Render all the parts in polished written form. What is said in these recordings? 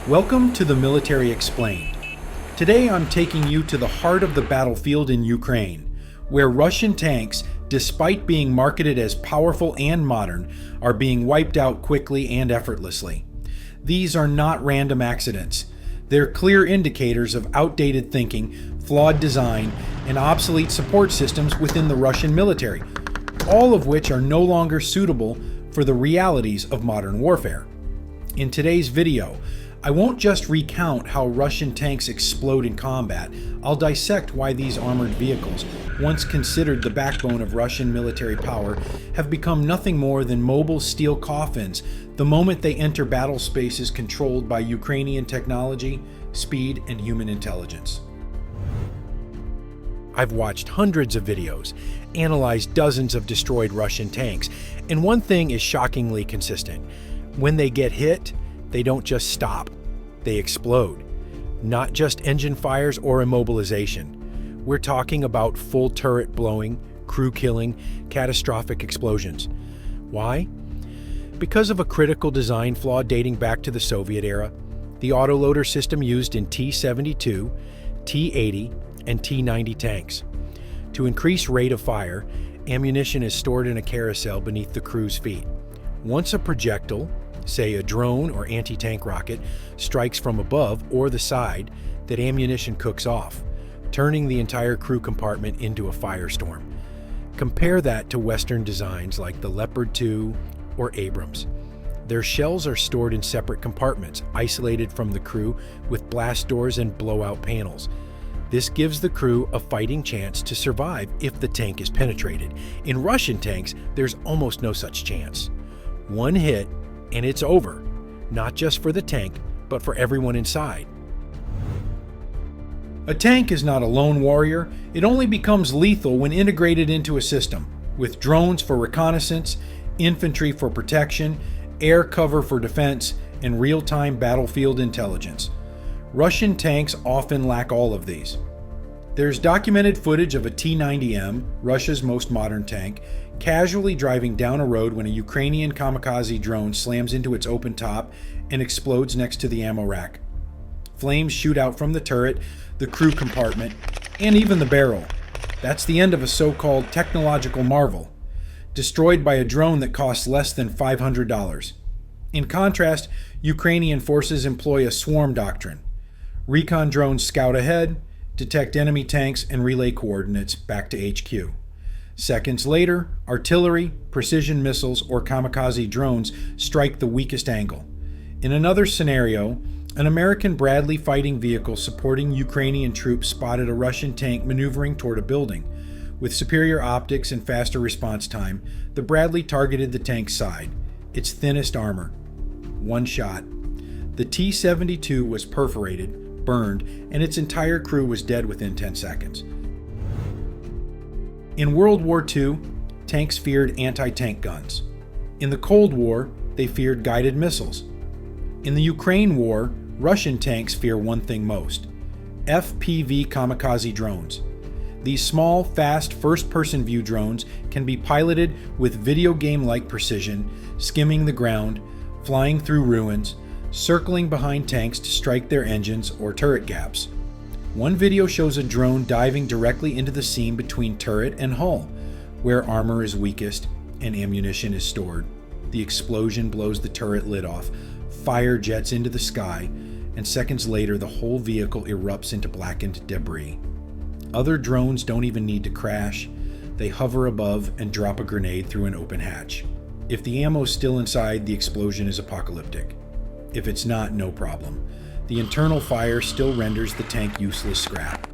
Welcome to the Military Explained. Today I'm taking you to the heart of the battlefield in Ukraine, where Russian tanks, despite being marketed as powerful and modern, are being wiped out quickly and effortlessly. These are not random accidents. They're clear indicators of outdated thinking, flawed design, and obsolete support systems within the Russian military, all of which are no longer suitable for the realities of modern warfare. In today's video, I won't just recount how Russian tanks explode in combat. I'll dissect why these armored vehicles, once considered the backbone of Russian military power, have become nothing more than mobile steel coffins the moment they enter battle spaces controlled by Ukrainian technology, speed, and human intelligence. I've watched hundreds of videos, analyzed dozens of destroyed Russian tanks, and one thing is shockingly consistent. When they get hit, they don't just stop, they explode. Not just engine fires or immobilization. We're talking about full turret blowing, crew killing, catastrophic explosions. Why? Because of a critical design flaw dating back to the Soviet era. The autoloader system used in T-72, T-80, and T-90 tanks. To increase rate of fire, ammunition is stored in a carousel beneath the crew's feet. Once a projectile, say a drone or anti-tank rocket, strikes from above or the side, that ammunition cooks off, turning the entire crew compartment into a firestorm. Compare that to Western designs like the Leopard 2 or Abrams. Their shells are stored in separate compartments, isolated from the crew with blast doors and blowout panels. This gives the crew a fighting chance to survive if the tank is penetrated. In Russian tanks, there's almost no such chance. One hit, and it's over, not just for the tank, but for everyone inside. A tank is not a lone warrior. It only becomes lethal when integrated into a system, with drones for reconnaissance, infantry for protection, air cover for defense, and real-time battlefield intelligence. Russian tanks often lack all of these. There's documented footage of a T-90M, Russia's most modern tank, casually driving down a road when a Ukrainian kamikaze drone slams into its open top and explodes next to the ammo rack. Flames shoot out from the turret, the crew compartment, and even the barrel. That's the end of a so-called technological marvel, destroyed by a drone that costs less than $500. In contrast, Ukrainian forces employ a swarm doctrine. Recon drones scout ahead, detect enemy tanks, and relay coordinates back to HQ. Seconds later, artillery, precision missiles, or kamikaze drones strike the weakest angle. In another scenario, an American Bradley fighting vehicle supporting Ukrainian troops spotted a Russian tank maneuvering toward a building. With superior optics and faster response time, the Bradley targeted the tank's side, its thinnest armor. One shot. The T-72 was perforated, burned, and its entire crew was dead within 10 seconds. In World War II, tanks feared anti-tank guns. In the Cold War, they feared guided missiles. In the Ukraine war, Russian tanks fear one thing most: FPV kamikaze drones. These small, fast, first-person view drones can be piloted with video game-like precision, skimming the ground, flying through ruins, circling behind tanks to strike their engines or turret gaps. One video shows a drone diving directly into the seam between turret and hull, where armor is weakest and ammunition is stored. The explosion blows the turret lid off, fire jets into the sky, and seconds later the whole vehicle erupts into blackened debris. Other drones don't even need to crash. They hover above and drop a grenade through an open hatch. If the ammo's still inside, the explosion is apocalyptic. If it's not, no problem. The internal fire still renders the tank useless scrap.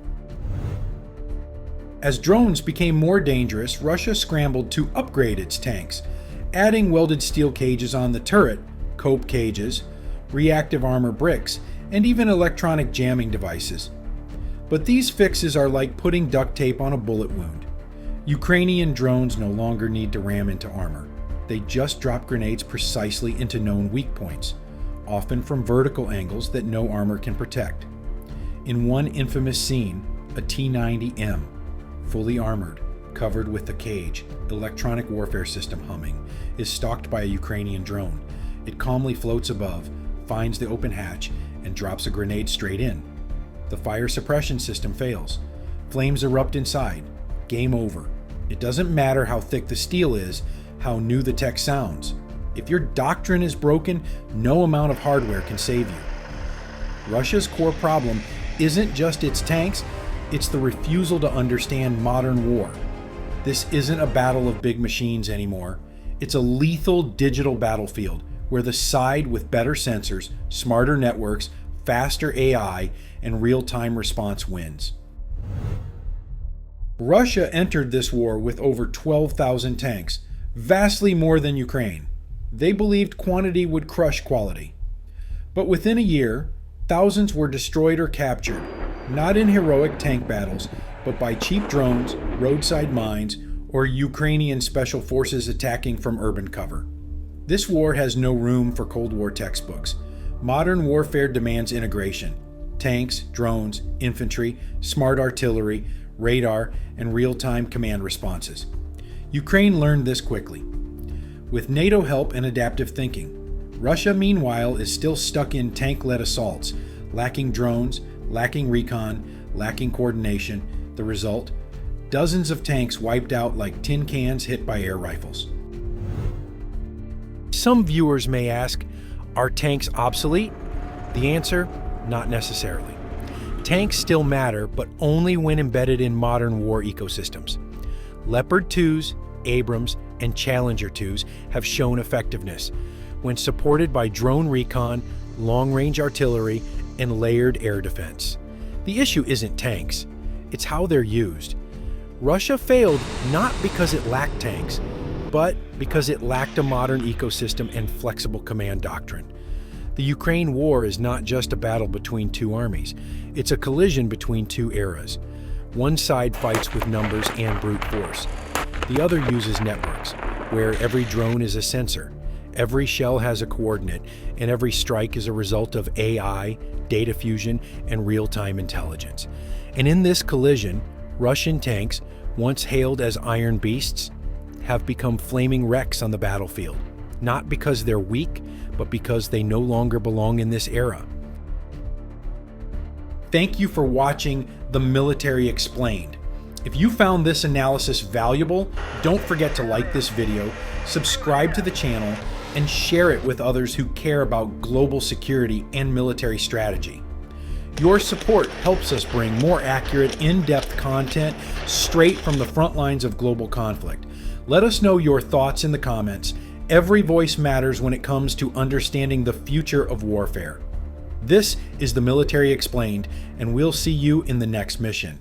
As drones became more dangerous, Russia scrambled to upgrade its tanks, adding welded steel cages on the turret, cope cages, reactive armor bricks, and even electronic jamming devices. But these fixes are like putting duct tape on a bullet wound. Ukrainian drones no longer need to ram into armor. They just drop grenades precisely into known weak points, often from vertical angles that no armor can protect. In one infamous scene, a T-90M, fully armored, covered with a cage, electronic warfare system humming, is stalked by a Ukrainian drone. It calmly floats above, finds the open hatch, and drops a grenade straight in. The fire suppression system fails. Flames erupt inside. Game over. It doesn't matter how thick the steel is, how new the tech sounds. If your doctrine is broken, no amount of hardware can save you. Russia's core problem isn't just its tanks, it's the refusal to understand modern war. This isn't a battle of big machines anymore. It's a lethal digital battlefield where the side with better sensors, smarter networks, faster AI, and real-time response wins. Russia entered this war with over 12,000 tanks, vastly more than Ukraine. They believed quantity would crush quality. But within a year, thousands were destroyed or captured, not in heroic tank battles, but by cheap drones, roadside mines, or Ukrainian special forces attacking from urban cover. This war has no room for Cold War textbooks. Modern warfare demands integration. Tanks, drones, infantry, smart artillery, radar, and real-time command responses. Ukraine learned this quickly. With NATO help and adaptive thinking, Russia, meanwhile, is still stuck in tank-led assaults, lacking drones, lacking recon, lacking coordination. The result? Dozens of tanks wiped out like tin cans hit by air rifles. Some viewers may ask, are tanks obsolete? The answer, not necessarily. Tanks still matter, but only when embedded in modern war ecosystems. Leopard 2s, Abrams, and Challenger 2s have shown effectiveness when supported by drone recon, long-range artillery, and layered air defense. The issue isn't tanks, it's how they're used. Russia failed not because it lacked tanks, but because it lacked a modern ecosystem and flexible command doctrine. The Ukraine war is not just a battle between two armies, it's a collision between two eras. One side fights with numbers and brute force. The other uses networks, where every drone is a sensor, every shell has a coordinate, and every strike is a result of AI, data fusion, and real-time intelligence. And in this collision, Russian tanks, once hailed as iron beasts, have become flaming wrecks on the battlefield, not because they're weak, but because they no longer belong in this era. Thank you for watching The Military Explained. If you found this analysis valuable, don't forget to like this video, subscribe to the channel, and share it with others who care about global security and military strategy. Your support helps us bring more accurate, in-depth content straight from the front lines of global conflict. Let us know your thoughts in the comments. Every voice matters when it comes to understanding the future of warfare. This is The Military Explained, and we'll see you in the next mission.